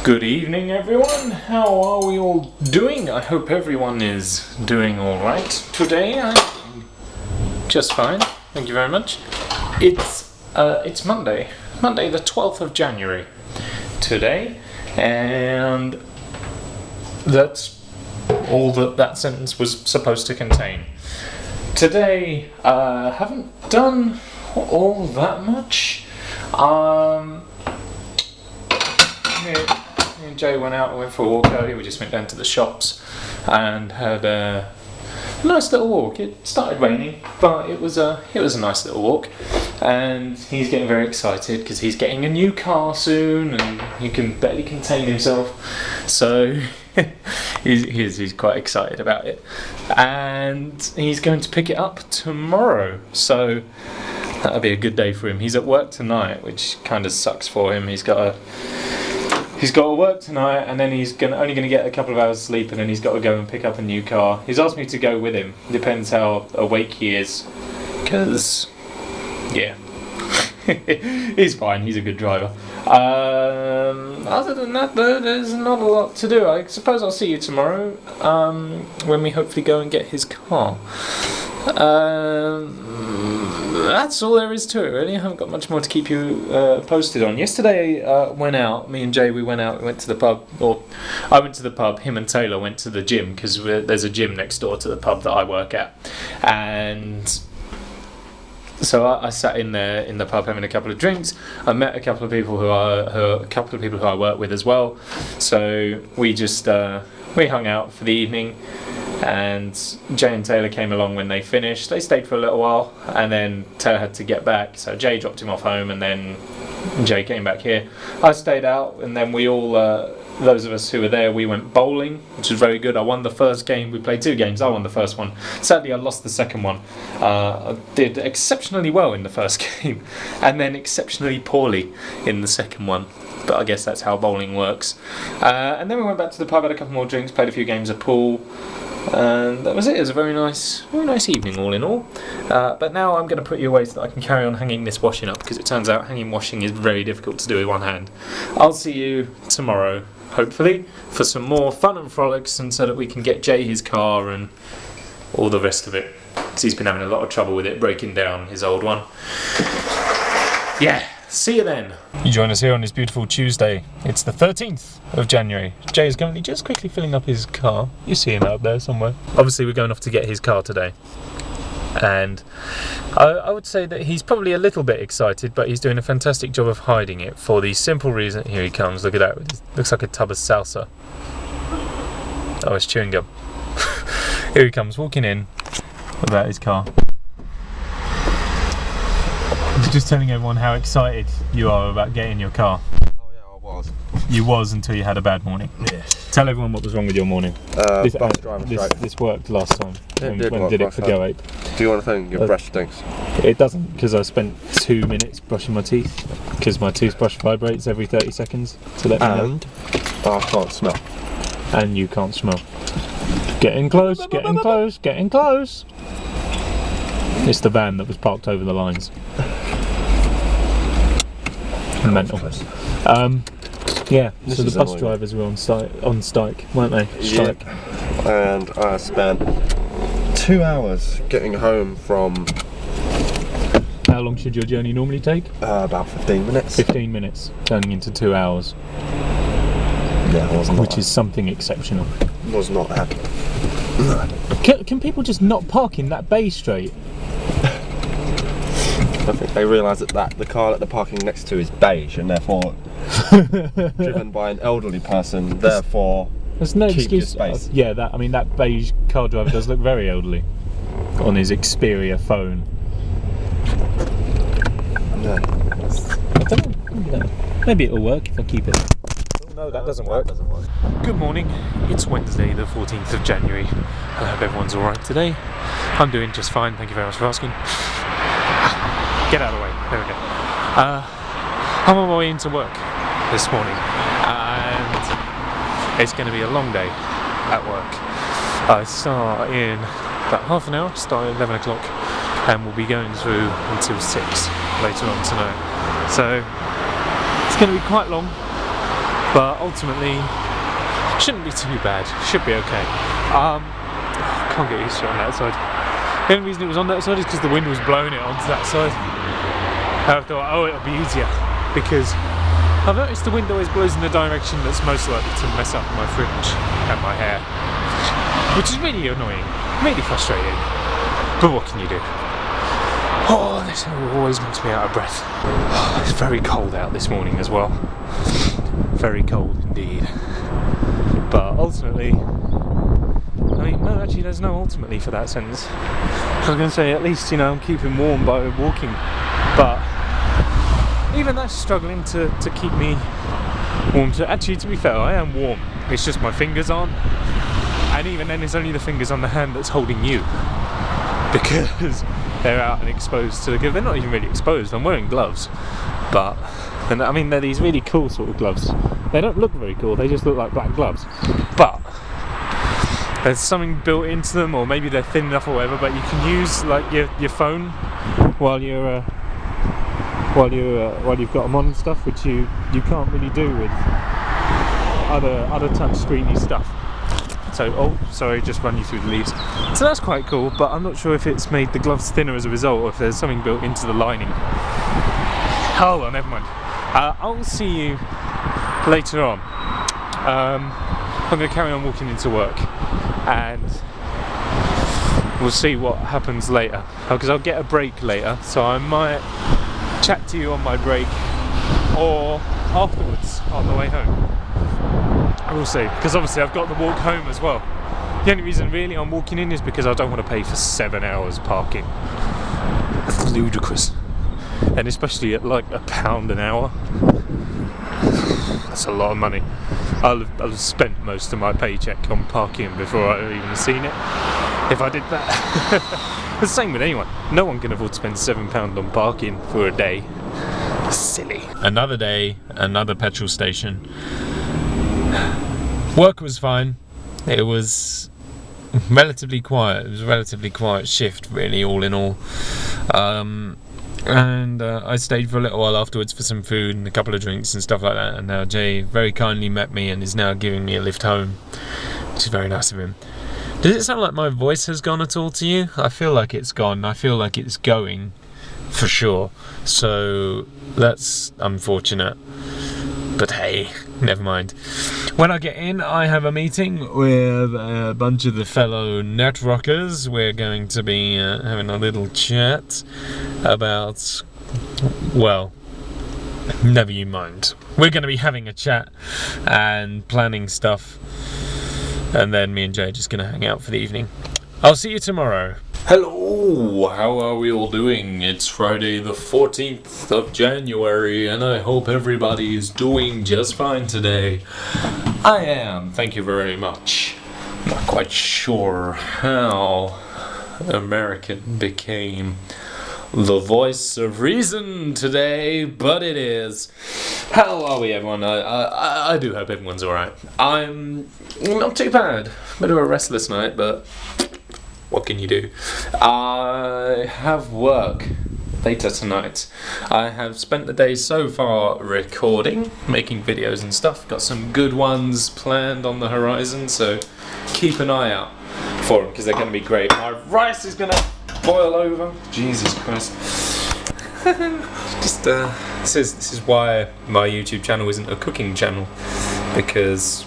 Good evening, everyone. How are we all doing? I hope everyone is doing alright. Today I'm just fine, thank you very much. It's Monday the 12th of January today, and that's all that sentence was supposed to contain. Today, haven't done all that much. Me and Jay went out and went for a walk earlier. We just went down to the shops and had a nice little walk. It started raining, but it was a nice little walk. And he's getting very excited because he's getting a new car soon, and he can barely contain himself. So he's quite excited about it, and he's going to pick it up tomorrow. So that'll be a good day for him. He's at work tonight, which kind of sucks for him. He's got to work tonight, and then he's only going to get a couple of hours sleep, and then he's got to go and pick up a new car. He's asked me to go with him. Depends how awake he is, because yeah, he's fine. He's a good driver. Other than that, though, there's not a lot to do. I suppose I'll see you tomorrow when we hopefully go and get his car. That's all there is to it, really. I haven't got much more to keep you posted on. Yesterday, me and Jay, we went to the pub, or I went to the pub, him and Taylor went to the gym, because there's a gym next door to the pub that I work at, and so I sat in there in the pub having a couple of drinks. I met a couple of people who I work with as well, so we just we hung out for the evening. And Jay and Taylor came along when they finished. They stayed for a little while, and then Taylor had to get back, so Jay dropped him off home, and then Jay came back here. I stayed out, and then we all, those of us who were there, we went bowling, which was very good. I won the first game. We played 2 games. I won the first one. Sadly, I lost the second one. I did exceptionally well in the first game, and then exceptionally poorly in the second one. But I guess that's how bowling works. And then we went back to the pub, had a couple more drinks, played a few games of pool. And that was it. It was a very nice evening all in all. But now I'm going to put you away so that I can carry on hanging this washing up, because it turns out hanging washing is very difficult to do with one hand. I'll see you tomorrow, hopefully, for some more fun and frolics, and so that we can get Jay his car and all the rest of it, because he's been having a lot of trouble with it, breaking down his old one. Yeah. See you then. You join us here on this beautiful Tuesday. It's the 13th of January. Jay is currently just quickly filling up his car. You see him out there somewhere. Obviously we're going off to get his car today. And I would say that he's probably a little bit excited, but he's doing a fantastic job of hiding it for the simple reason... Here he comes, look at that. It looks like a tub of salsa. Oh, it's chewing gum. Here he comes, walking in without his car. Just telling everyone how excited you are about getting your car. Oh yeah, I was. You was until you had a bad morning. Yeah. Tell everyone what was wrong with your morning. This worked last time. When did it for Go Ape? Do you want to think your brush stinks? It doesn't, because I spent 2 minutes brushing my teeth, because my toothbrush vibrates every 30 seconds to let me know. I can't smell. And you can't smell. Getting close, getting close, getting close. It's the van that was parked over the lines. Mental. Yeah, so the bus drivers were on strike, weren't they? Strike. Yeah. And I spent 2 hours getting home from... How long should your journey normally take? About 15 minutes. 15 minutes, turning into 2 hours. Yeah, I wasn't. Which is something exceptional. Was not happy. No. Can people just not park in that bay straight? I think they realise that the car that they're parking next to is beige, and therefore driven by an elderly person. Therefore, there's no keep excuse. Your space. Yeah, that beige car driver does look very elderly on his Xperia phone. No. I don't know. Maybe it'll work if I keep it. No, that doesn't work. Good morning. It's Wednesday, the 14th of January. I hope everyone's all right today. I'm doing just fine. Thank you very much for asking. Get out of the way. There we go. I'm on my way into work this morning, and it's going to be a long day at work. I start in about half an hour, start at 11 o'clock, and we'll be going through until 6 later on tonight. So it's going to be quite long, but ultimately shouldn't be too bad. Should be okay. Can't get used to it on that side. The only reason it was on that side is because the wind was blowing it onto that side. I thought, oh, it'll be easier, because I've noticed the wind always blows in the direction that's most likely to mess up my fringe and my hair, which is really annoying, really frustrating. But what can you do? Oh, this always makes me out of breath. It's very cold out this morning as well. Very cold indeed. But ultimately, I mean, no, actually there's no ultimately for that sentence. I was going to say, at least, you know, I'm keeping warm by walking, but even that's struggling to keep me warm. Actually, to be fair, I am warm. It's just my fingers aren't. And even then, it's only the fingers on the hand that's holding you, because they're out and exposed to the... They're not even really exposed. I'm wearing gloves, but I mean, they're these really cool sort of gloves. They don't look very cool. They just look like black gloves, but there's something built into them, or maybe they're thin enough or whatever. But you can use like your phone while you're while you've got them on and stuff, which you can't really do with other touch screeny stuff. So, oh, sorry, just run you through the leaves. So that's quite cool, but I'm not sure if it's made the gloves thinner as a result, or if there's something built into the lining. Oh well, never mind. I'll see you later on. I'm going to carry on walking into work, and we'll see what happens later, because I'll get a break later, so I might chat to you on my break or afterwards on the way home. We'll see, because obviously I've got the walk home as well. The only reason really I'm walking in is because I don't want to pay for 7 hours parking. That's ludicrous, and especially at like £1 an hour. That's a lot of money. I'll have spent most of my paycheck on parking before I've even seen it, if I did that. The same with anyone. No one can afford to spend £7 on parking for a day. Silly. Another day, another petrol station. Work was fine. It was relatively quiet. It was a relatively quiet shift, really, all in all. And I stayed for a little while afterwards for some food and a couple of drinks and stuff like that. And now Jay very kindly met me and is now giving me a lift home, which is very nice of him. Does it sound like my voice has gone at all to you? I feel like it's gone. I feel like it's going, for sure. So that's unfortunate. But hey, never mind. When I get in, I have a meeting with a bunch of the fellow net rockers. We're going to be having a little chat about, well, never you mind. We're going to be having a chat and planning stuff, and then me and Jay are just going to hang out for the evening. I'll see you tomorrow. Hello, how are we all doing? It's Friday the 14th of January, and I hope everybody is doing just fine today. I am, thank you very much. I'm not quite sure how American became the voice of reason today, but it is. How are we, everyone? I do hope everyone's alright. I'm not too bad. Bit of a restless night, but what can you do? I have work later tonight. I have spent the day so far recording, making videos and stuff. Got some good ones planned on the horizon, so keep an eye out for them, because they're going to be great. My rice is going to boil over. Jesus Christ. Just this is why my YouTube channel isn't a cooking channel, because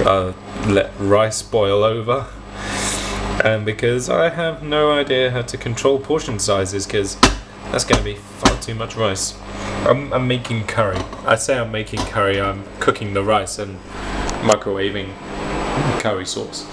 I let rice boil over, and because I have no idea how to control portion sizes, because that's going to be far too much rice. I'm making curry. I say I'm making curry, I'm cooking the rice and microwaving curry sauce.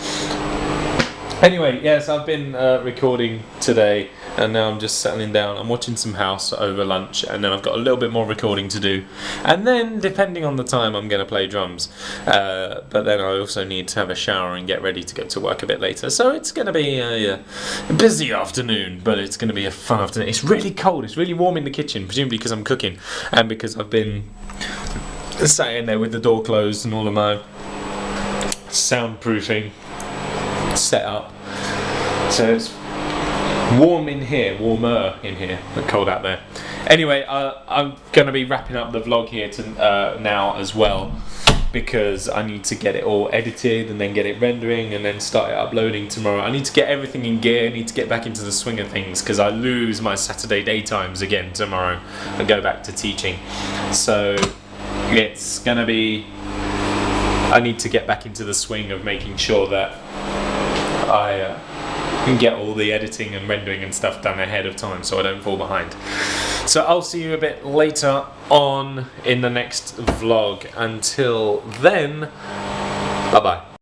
Anyway, yes, I've been recording today, and now I'm just settling down. I'm watching some House over lunch, and then I've got a little bit more recording to do, and then depending on the time I'm going to play drums, but then I also need to have a shower and get ready to go to work a bit later, so it's going to be a busy afternoon, but it's going to be a fun afternoon. It's really cold, it's really warm in the kitchen, presumably because I'm cooking, and because I've been sat in there with the door closed and all of my soundproofing set up, so it's warm in here, warmer in here, but cold out there. Anyway, I'm going to be wrapping up the vlog here now as well, because I need to get it all edited and then get it rendering and then start it uploading tomorrow. I need to get everything in gear. I need to get back into the swing of things, because I lose my Saturday daytimes again tomorrow and go back to teaching. So it's going to be... I need to get back into the swing of making sure that I can get all the editing and rendering and stuff done ahead of time so I don't fall behind. So I'll see you a bit later on in the next vlog. Until then, bye bye.